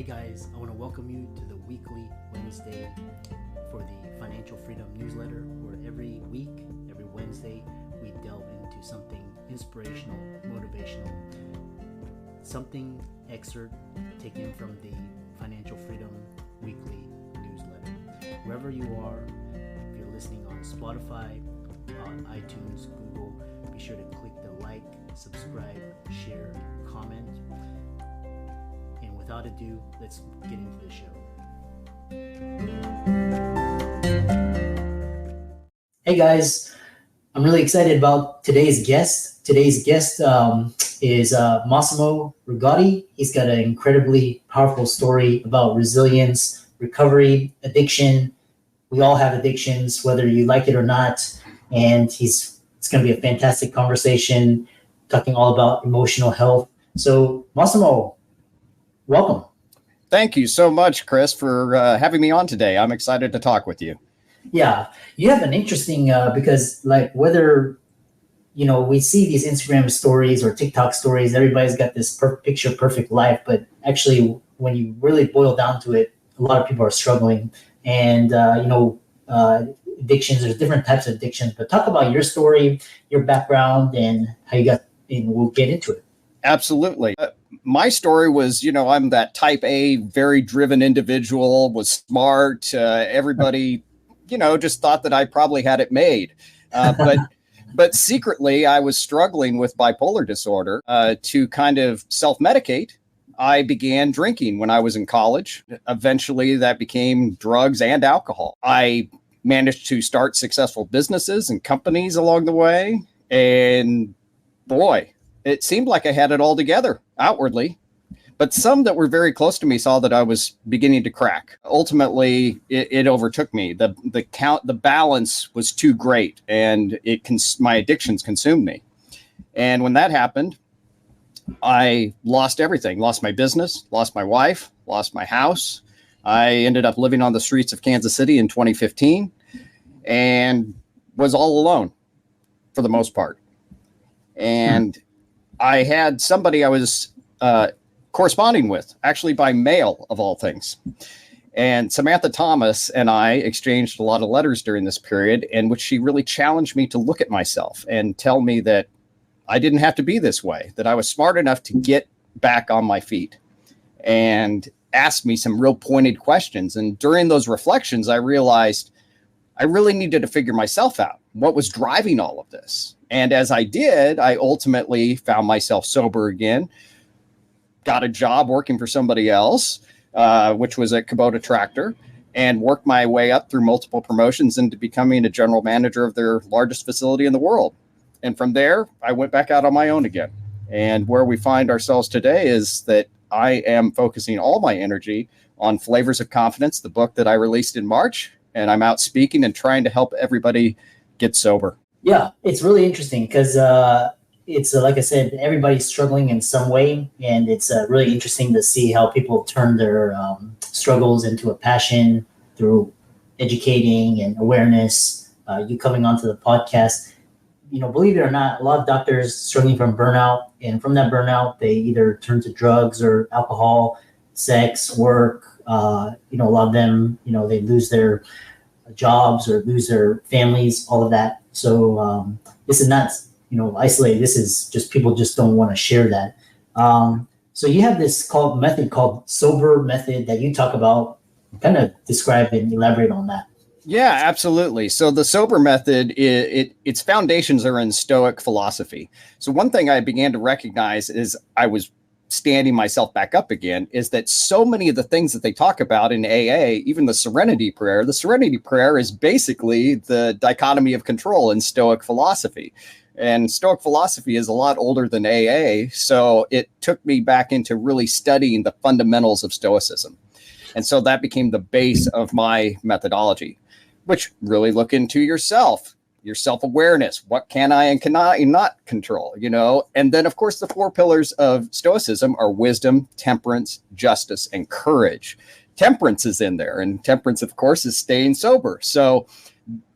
Hey guys, I want to welcome you to the weekly Wednesday for the Financial Freedom newsletter, where every week, every Wednesday, we delve into something inspirational, motivational, something excerpt taken from the Financial Freedom weekly newsletter. Wherever you are, if you're listening on Spotify, on iTunes, Google, be sure to click the like, subscribe, share, comment. And without ado, let's get into the show. Hey guys, I'm really excited about today's guest. Today's guest is Massimo Rigotti. He's got an incredibly powerful story about resilience, recovery, addiction. We all have addictions, whether you like it or not. And it's going to be a fantastic conversation, talking all about emotional health. So Massimo, welcome. Thank you so much, Chris, for having me on today. I'm excited to talk with you. Yeah, you have an interesting, because like whether, we see these Instagram stories or TikTok stories, everybody's got this picture perfect life, but actually when you really boil down to it, a lot of people are struggling. And, addictions, there's different types of addictions, but talk about your story, your background, and how you got, and we'll get into it. Absolutely. My story was, I'm that type A, very driven individual, was smart. Everybody, just thought that I probably had it made. But secretly, I was struggling with bipolar disorder. To kind of self-medicate, I began drinking when I was in college. Eventually, that became drugs and alcohol. I managed to start successful businesses and companies along the way. And boy, it seemed like I had it all together outwardly, but some that were very close to me saw that I was beginning to crack. Ultimately, it overtook me. The balance was too great, and my addictions consumed me. And when that happened, I lost everything. Lost my business, lost my wife, lost my house. I ended up living on the streets of Kansas City in 2015 and was all alone for the most part. And I had somebody I was corresponding with, actually by mail of all things. And Samantha Thomas and I exchanged a lot of letters during this period, in which she really challenged me to look at myself and tell me that I didn't have to be this way, that I was smart enough to get back on my feet, and asked me some real pointed questions. And during those reflections, I realized I really needed to figure myself out. What was driving all of this? And as I did, I ultimately found myself sober again, got a job working for somebody else, which was at Kubota Tractor, and worked my way up through multiple promotions into becoming a general manager of their largest facility in the world. And from there, I went back out on my own again. And where we find ourselves today is that I am focusing all my energy on Flavors of Confidence, the book that I released in March, and I'm out speaking and trying to help everybody get sober. Yeah, it's really interesting because it's like I said, everybody's struggling in some way, and it's really interesting to see how people turn their struggles into a passion through educating and awareness. You coming onto the podcast, believe it or not, a lot of doctors struggling from burnout, and from that burnout, they either turn to drugs or alcohol, sex, work. A lot of them, they lose their jobs or lose their families, all of that. So this is not, isolated. This is just people just don't want to share that. So you have this method called sober method that you talk about. Kind of describe and elaborate on that. Yeah, absolutely. So the sober method, its foundations are in Stoic philosophy. So one thing I began to recognize is I was standing myself back up again, is that so many of the things that they talk about in AA, even the serenity prayer is basically the dichotomy of control in Stoic philosophy. And Stoic philosophy is a lot older than AA. So it took me back into really studying the fundamentals of Stoicism. And so that became the base of my methodology, which really look into yourself, your self-awareness. What can I and cannot not control, And then, of course, the four pillars of Stoicism are wisdom, temperance, justice, and courage. Temperance is in there. And temperance, of course, is staying sober. So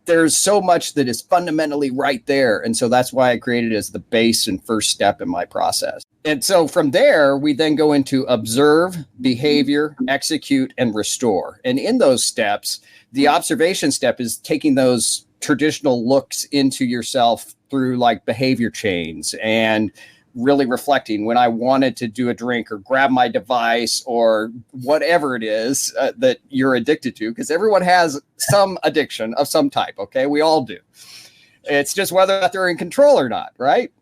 there's so much that is fundamentally right there. And so that's why I created it as the base and first step in my process. And so from there, we then go into observe, behavior, execute, and restore. And in those steps, the observation step is taking those traditional looks into yourself through like behavior chains and really reflecting when I wanted to do a drink or grab my device or whatever it is that you're addicted to, because everyone has some addiction of some type. Okay. We all do. It's just whether they're in control or not. Right.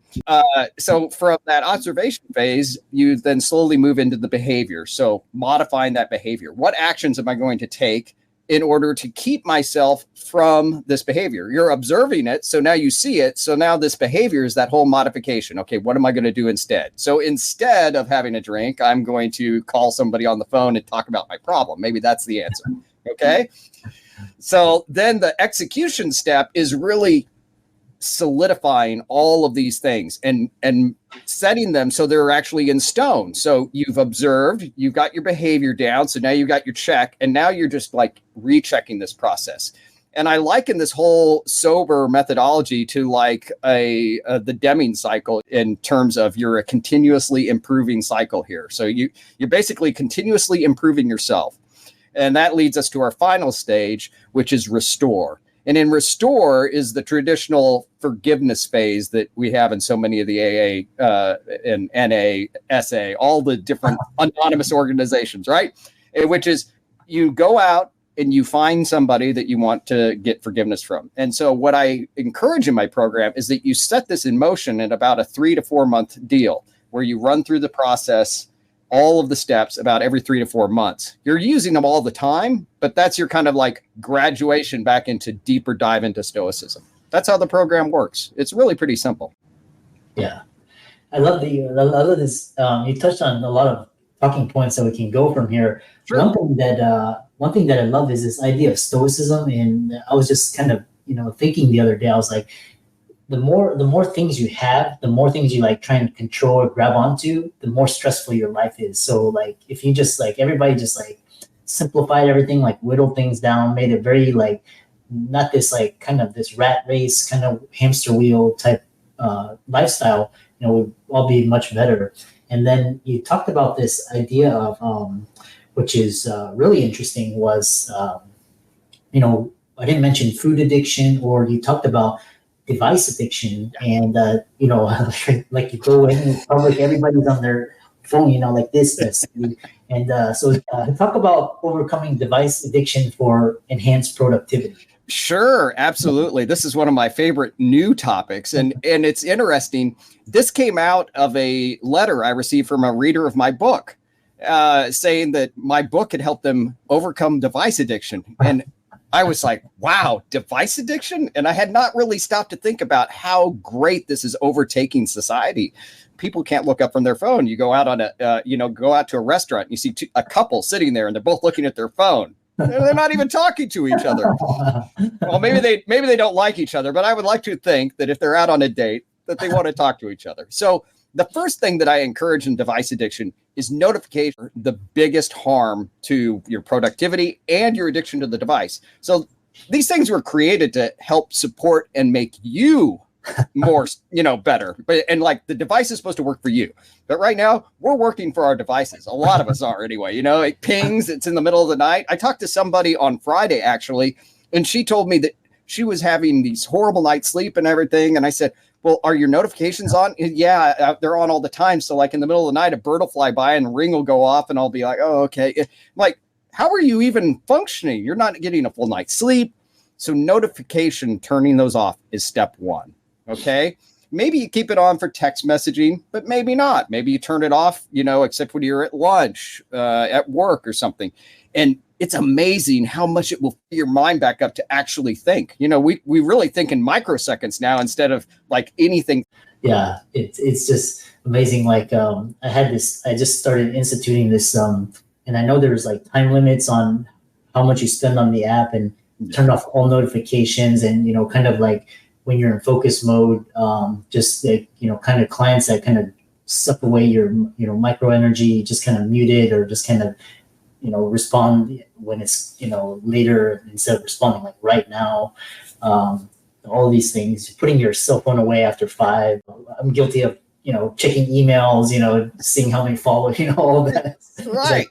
So from that observation phase, you then slowly move into the behavior. So modifying that behavior. What actions am I going to take in order to keep myself from this behavior? You're observing it. So now you see it. So now this behavior is that whole modification. Okay, what am I going to do instead? So instead of having a drink, I'm going to call somebody on the phone and talk about my problem. Maybe that's the answer. Okay. So then the execution step is really solidifying all of these things and setting them so they're actually in stone. So you've observed, you've got your behavior down. So now you've got your check, and now you're just like rechecking this process. And I liken this whole sober methodology to like the Deming cycle in terms of you're a continuously improving cycle here. So you're basically continuously improving yourself. And that leads us to our final stage, which is restore. And in restore is the traditional forgiveness phase that we have in so many of the AA and NA, SA, all the different anonymous organizations, right? Which is you go out and you find somebody that you want to get forgiveness from. And so what I encourage in my program is that you set this in motion in about a 3 to 4 month deal where you run through the process, all of the steps about every 3 to 4 months. You're using them all the time, but that's your kind of like graduation back into deeper dive into Stoicism. That's how the program works. It's really pretty simple. Yeah. I love this. You touched on a lot of talking points that we can go from here. Sure. One thing that I love is this idea of Stoicism. And I was just kind of, thinking the other day, I was like, the more things you have, the more things you like try and control or grab onto, the more stressful your life is. So like if you just like everybody just like simplified everything, like whittled things down, made it very like not this like kind of this rat race kind of hamster wheel type lifestyle, would all be much better. And then you talked about this idea of which is really interesting was I didn't mention food addiction, or you talked about device addiction, and like you go in public, everybody's on their phone, like this, and so talk about overcoming device addiction for enhanced productivity. Sure, absolutely. This is one of my favorite new topics, and it's interesting. This came out of a letter I received from a reader of my book, saying that my book had helped them overcome device addiction, and I was like, wow, device addiction? And I had not really stopped to think about how great this is overtaking society. People can't look up from their phone. You go out on go out to a restaurant, and you see a couple sitting there and they're both looking at their phone. They're not even talking to each other. Well, maybe they don't like each other, but I would like to think that if they're out on a date, that they want to talk to each other. So the first thing that I encourage in device addiction is notification, the biggest harm to your productivity and your addiction to the device. So these things were created to help support and make you more, better. And like the device is supposed to work for you. But right now we're working for our devices. A lot of us are anyway, it pings, it's in the middle of the night. I talked to somebody on Friday actually, and she told me that she was having these horrible night's sleep and everything. And I said, well, are your notifications on? Yeah, they're on all the time. So like in the middle of the night, a bird will fly by and a ring will go off and I'll be like, oh, okay. Like, how are you even functioning? You're not getting a full night's sleep. So notification, turning those off is step one. Okay. Maybe you keep it on for text messaging, but maybe not. Maybe you turn it off, except when you're at lunch, at work or something. And it's amazing how much it will fill your mind back up to actually think. We really think in microseconds now instead of like anything. Yeah, it's just amazing. Like I just started instituting this, and I know there's like time limits on how much you spend on the app, and turn off all notifications, and kind of like when you're in focus mode, just like kind of clients that kind of suck away your micro energy, just kind of mute it, or just kind of respond when it's, later instead of responding like right now. All these things, putting your cell phone away after 5. I'm guilty of checking emails, seeing how many follow, all that. Right.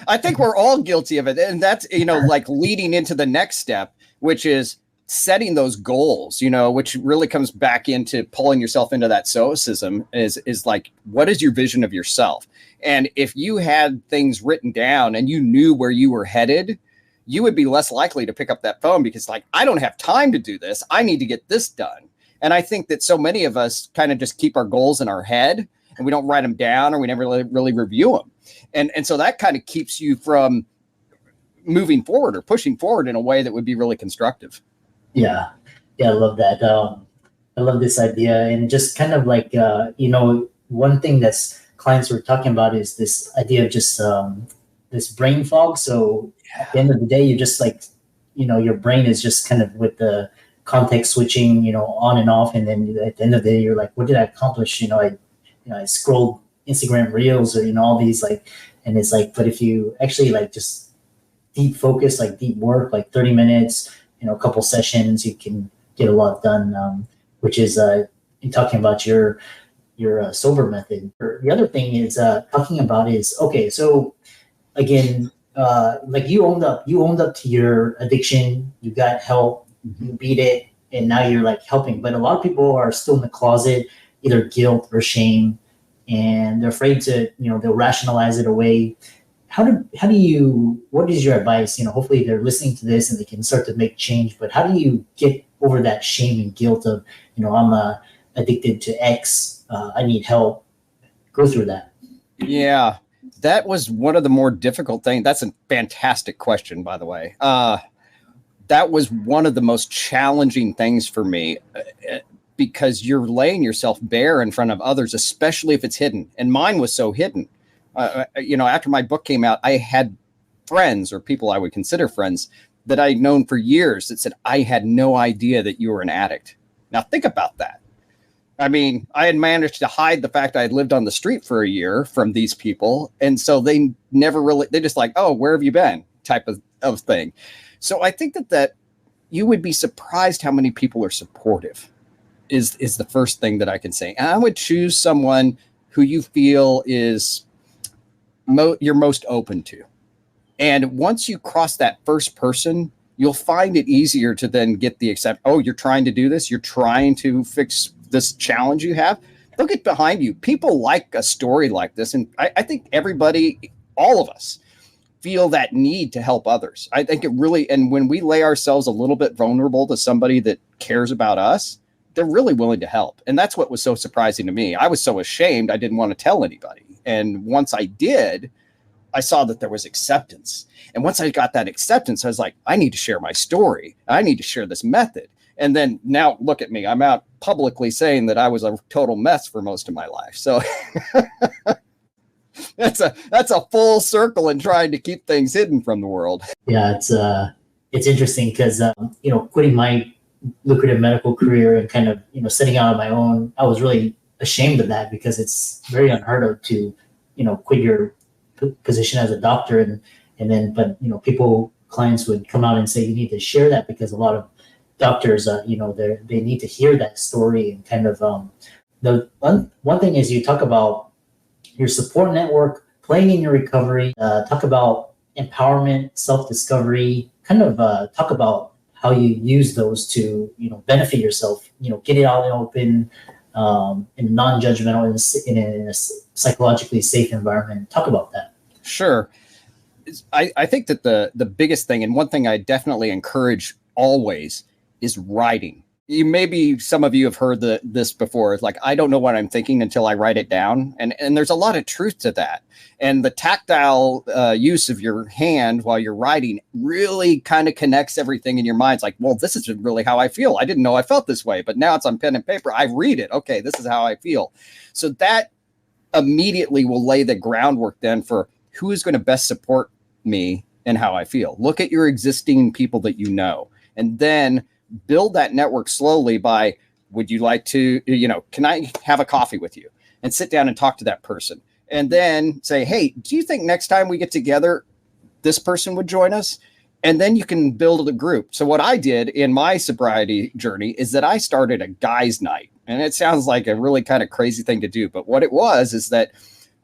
I think we're all guilty of it. And that's, like leading into the next step, which is setting those goals, which really comes back into pulling yourself into that stoicism is like, what is your vision of yourself? And if you had things written down and you knew where you were headed, you would be less likely to pick up that phone because like, I don't have time to do this. I need to get this done. And I think that so many of us kind of just keep our goals in our head and we don't write them down or we never really review them. And so that kind of keeps you from moving forward or pushing forward in a way that would be really constructive. Yeah. I love that. I love this idea. And just kind of like, one thing that's clients were talking about is this idea of just this brain fog. So at the end of the day, you just like, your brain is just kind of with the context switching, on and off. And then at the end of the day, you're like, what did I accomplish? I scrolled Instagram reels or, all these and it's like, but if you actually like just deep focus, like deep work, like 30 minutes, a couple sessions, you can get a lot done, which is in talking about your sober method. The other thing is talking about is, okay, so again, like you owned up to your addiction, you got help, you beat it, and now you're like helping. But a lot of people are still in the closet, either guilt or shame, and they're afraid to, they'll rationalize it away. What is your advice? Hopefully they're listening to this and they can start to make change, but how do you get over that shame and guilt of, I'm addicted to X, I need help, go through that? Yeah, that was one of the more difficult things. That's a fantastic question, by the way. That was one of the most challenging things for me because you're laying yourself bare in front of others, especially if it's hidden. And mine was so hidden. After my book came out, I had friends or people I would consider friends that I'd known for years that said, I had no idea that you were an addict. Now think about that. I mean, I had managed to hide the fact I had lived on the street for a year from these people. And so they just like, oh, where have you been? Type of thing. So I think that you would be surprised how many people are supportive is the first thing that I can say. And I would choose someone who you feel is you're most open to. And once you cross that first person, you'll find it easier to then get the accept. Oh, you're trying to do this. You're trying to fix this challenge you have. Look at behind you. People like a story like this. And I think everybody, all of us, feel that need to help others. I think it really, and when we lay ourselves a little bit vulnerable to somebody that cares about us, they're really willing to help. And that's what was so surprising to me. I was so ashamed I didn't want to tell anybody. And once I did, I saw that there was acceptance. And once I got that acceptance, I was like, I need to share my story. I need to share this method. And then now look at me. I'm out publicly saying that I was a total mess for most of my life. So that's a full circle in trying to keep things hidden from the world. Yeah, it's interesting because quitting my lucrative medical career and kind of setting out on my own, I was really ashamed of that because it's very unheard of to quit your position as a doctor and then clients would come out and say you need to share that because a lot of doctors they need to hear that story and kind of the one thing is you talk about your support network, playing in your recovery, talk about empowerment, self-discovery, kind of talk about how you use those to benefit yourself, get it out in open, in non-judgmental, in a psychologically safe environment. Talk about that. Sure. I think that the biggest thing, and one thing I definitely encourage always, is writing. Maybe some of you have heard this before. It's like, I don't know what I'm thinking until I write it down. And there's a lot of truth to that. And the tactile use of your hand while you're writing really kind of connects everything in your mind. It's like, well, this is really how I feel. I didn't know I felt this way, but now it's on pen and paper. I read it. Okay, this is how I feel. So that immediately will lay the groundwork then for who is going to best support me and how I feel. Look at your existing people that you know, and then build that network slowly by, would you like to, can I have a coffee with you, and sit down and talk to that person, and then say, hey, do you think next time we get together, this person would join us? And then you can build a group. So what I did in my sobriety journey is that I started a guys' night. And it sounds like a really kind of crazy thing to do. But what it was is that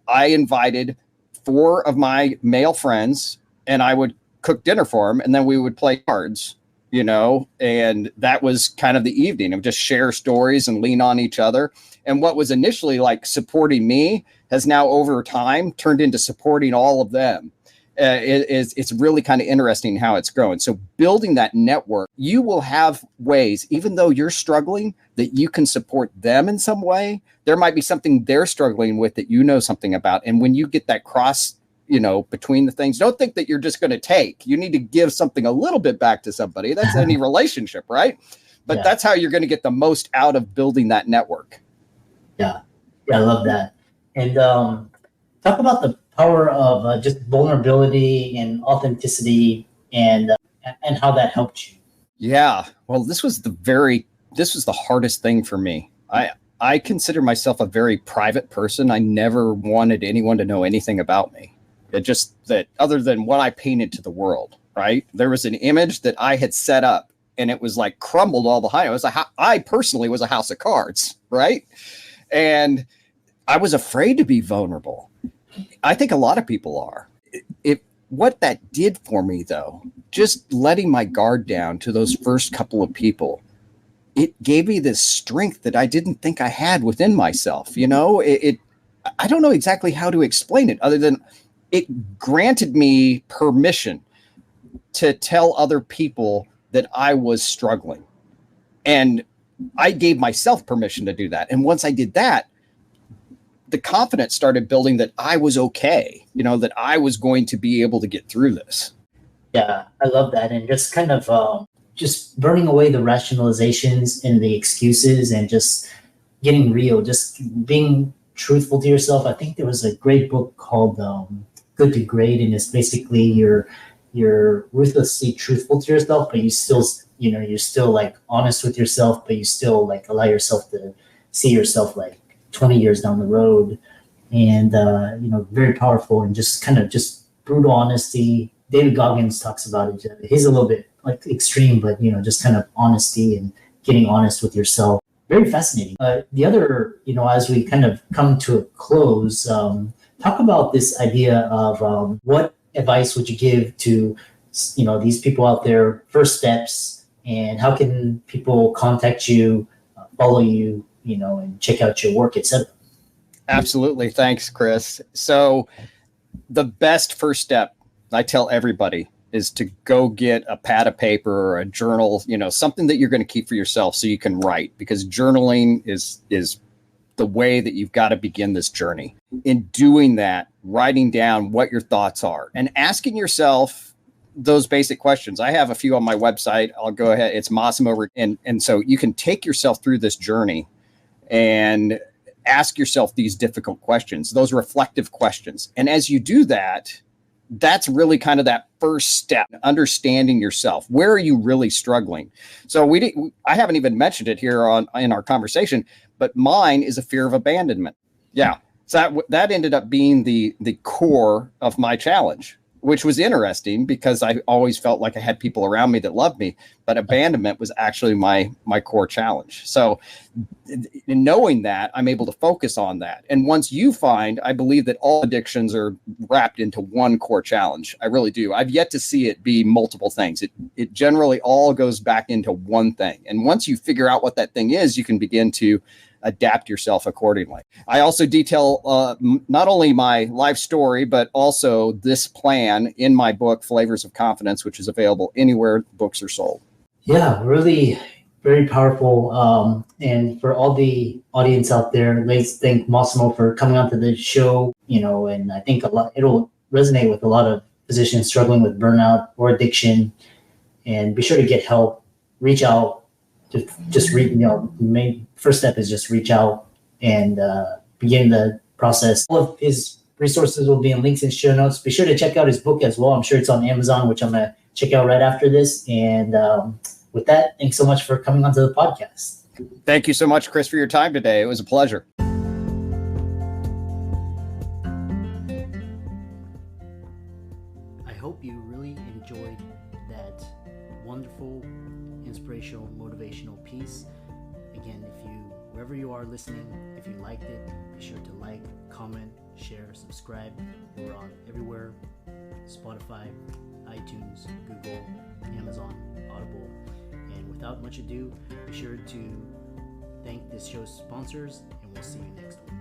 I invited 4 of my male friends, and I would cook dinner for them, and then we would play cards, and that was kind of the evening of just share stories and lean on each other. And what was initially like supporting me has now over time turned into supporting all of them. It's really kind of interesting how it's growing. So building that network, you will have ways, even though you're struggling, that you can support them in some way. There might be something they're struggling with that you know something about. And when you get that cross, between the things, don't think that you're just going to take. You need to give something a little bit back to somebody. That's any relationship, right? But that's how you're going to get the most out of building that network. Yeah, I love that. And talk about the power of just vulnerability and authenticity, and how that helped you. Yeah, well, this was the hardest thing for me. I consider myself a very private person. I never wanted anyone to know anything about me. It just that other than what I painted to the world, right? There was an image that I had set up, and it was like crumbled all behind. It was I personally was a house of cards, right? And I was afraid to be vulnerable. I think a lot of people are. What that did for me, though, just letting my guard down to those first couple of people, it gave me this strength that I didn't think I had within myself. I don't know exactly how to explain it other than it granted me permission to tell other people that I was struggling. And I gave myself permission to do that. And once I did that, the confidence started building that I was okay, that I was going to be able to get through this. Yeah, I love that. And just kind of just burning away the rationalizations and the excuses and just getting real, just being truthful to yourself. I think there was a great book called Good to Great, and it's basically you're ruthlessly truthful to yourself, but you're still like honest with yourself, but you still like allow yourself to see yourself like 20 years down the road. And very powerful, and just kind of just brutal honesty. David Goggins talks about it. He's a little bit like extreme, but just kind of honesty and getting honest with yourself. Very fascinating. The other, as we kind of come to a close, talk about this idea of what advice would you give to these people out there, first steps, and how can people contact you, follow you, and check out your work, etc. Absolutely. Thanks, Chris. So the best first step I tell everybody is to go get a pad of paper or a journal, something that you're going to keep for yourself so you can write, because journaling is the way that you've got to begin this journey. In doing that, writing down what your thoughts are and asking yourself those basic questions. I have a few on my website. I'll go ahead. It's Massimo. And so you can take yourself through this journey and ask yourself these difficult questions, those reflective questions. And as you do that, that's really kind of that first step, understanding yourself. Where are you really struggling? So I haven't even mentioned it here in our conversation, but mine is a fear of abandonment. Yeah. So that ended up being the core of my challenge, which was interesting because I always felt like I had people around me that loved me, but abandonment was actually my core challenge. So in knowing that, I'm able to focus on that. And once you find, I believe that all addictions are wrapped into one core challenge. I really do. I've yet to see it be multiple things. It generally all goes back into one thing. And once you figure out what that thing is, you can begin to adapt yourself accordingly. I also detail not only my life story, but also this plan in my book, Flavors of Confidence, which is available anywhere books are sold. Yeah, really very powerful. And for all the audience out there, let's thank Massimo for coming onto the show, and I think it'll resonate with a lot of physicians struggling with burnout or addiction. And be sure to get help, reach out. Just main first step is just reach out and begin the process. All of his resources will be in links in show notes. Be sure to check out his book as well. I'm sure it's on Amazon, which I'm going to check out right after this. And with that, thanks so much for coming onto the podcast. Thank you so much, Chris, for your time today. It was a pleasure. I hope you really enjoyed that wonderful, inspirational, motivational piece. Again, if you were wherever you are listening, if you liked it, be sure to like, comment, share, subscribe. We're on everywhere: Spotify, iTunes, Google, Amazon, Audible. And without much ado, be sure to thank this show's sponsors, and we'll see you next week.